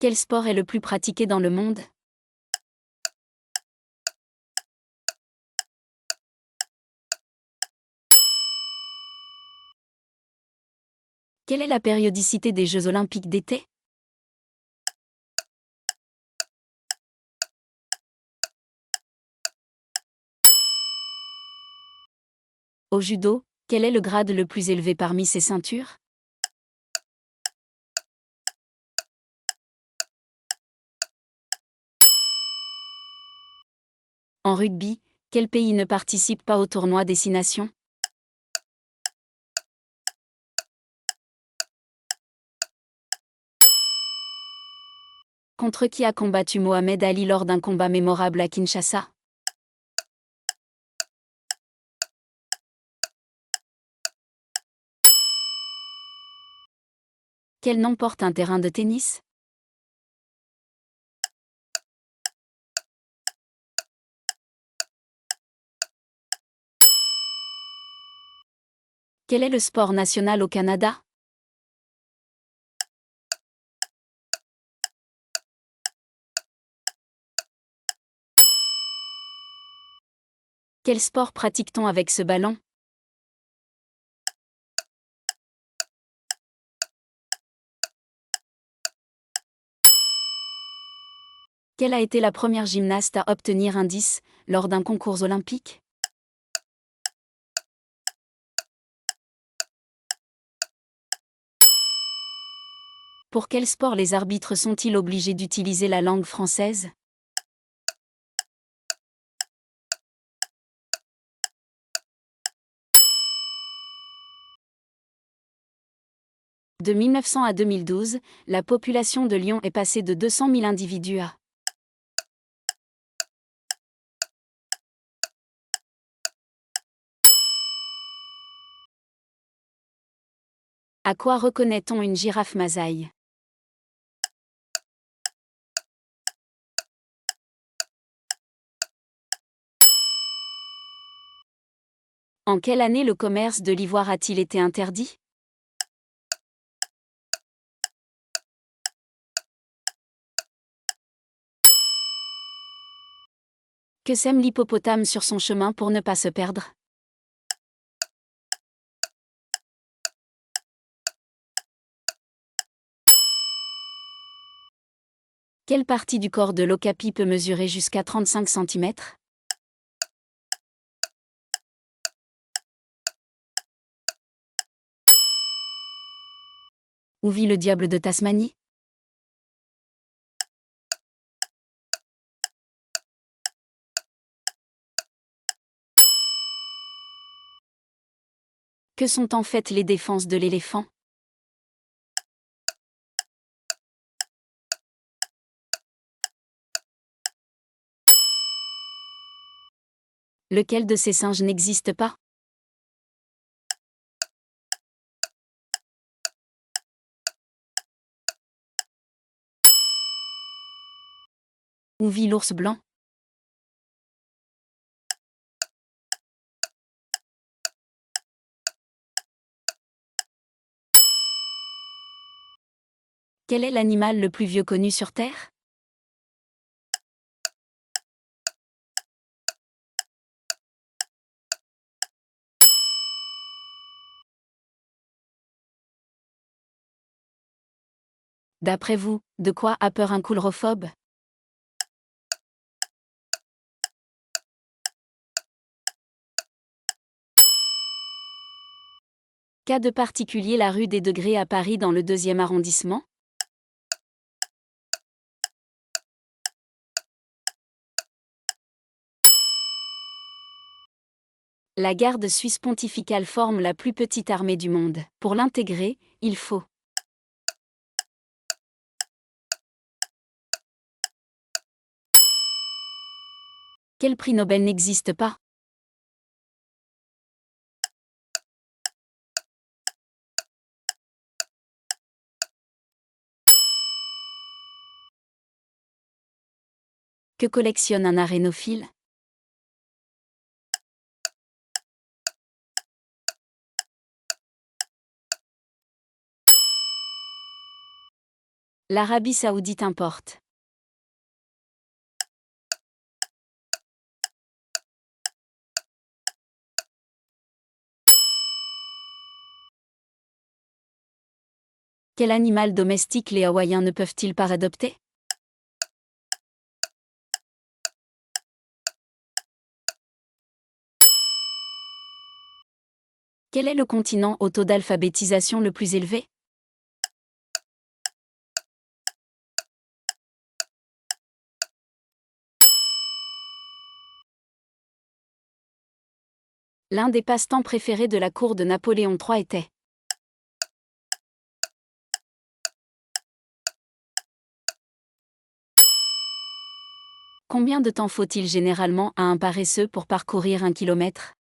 Quel sport est le plus pratiqué dans le monde? Quelle est la périodicité des Jeux olympiques d'été? Au judo, quel est le grade le plus élevé parmi ces ceintures? En rugby, quel pays ne participe pas au tournoi des 6 nations? Contre qui a combattu Mohamed Ali lors d'un combat mémorable à Kinshasa? Quel nom porte un terrain de tennis? Quel est le sport national au Canada? Quel sport pratique-t-on avec ce ballon? Quelle a été la première gymnaste à obtenir un 10 lors d'un concours olympique? Pour quel sport les arbitres sont-ils obligés d'utiliser la langue française? De 1900 à 2012, la population de Lyon est passée de 200 000 individus à. À quoi reconnaît-on une girafe Masaï? En quelle année le commerce de l'ivoire a-t-il été interdit? Que sème l'hippopotame sur son chemin pour ne pas se perdre? Quelle partie du corps de l'okapi peut mesurer jusqu'à 35 cm? Où vit le diable de Tasmanie? Que sont en fait les défenses de l'éléphant? Lequel de ces singes n'existe pas? Où vit l'ours blanc? Quel est l'animal le plus vieux connu sur Terre? D'après vous, de quoi a peur un coulrophobe? Qu'a de particulier la rue des Degrés à Paris dans le 2e arrondissement? La garde suisse pontificale forme la plus petite armée du monde. Pour l'intégrer, il faut. Quel prix Nobel n'existe pas? Que collectionne un arénophile? L'Arabie Saoudite importe. Quel animal domestique les Hawaïens ne peuvent-ils pas adopter? Quel est le continent au taux d'alphabétisation le plus élevé? L'un des passe-temps préférés de la cour de Napoléon III était. Combien de temps faut-il généralement à un paresseux pour parcourir 1 kilomètre?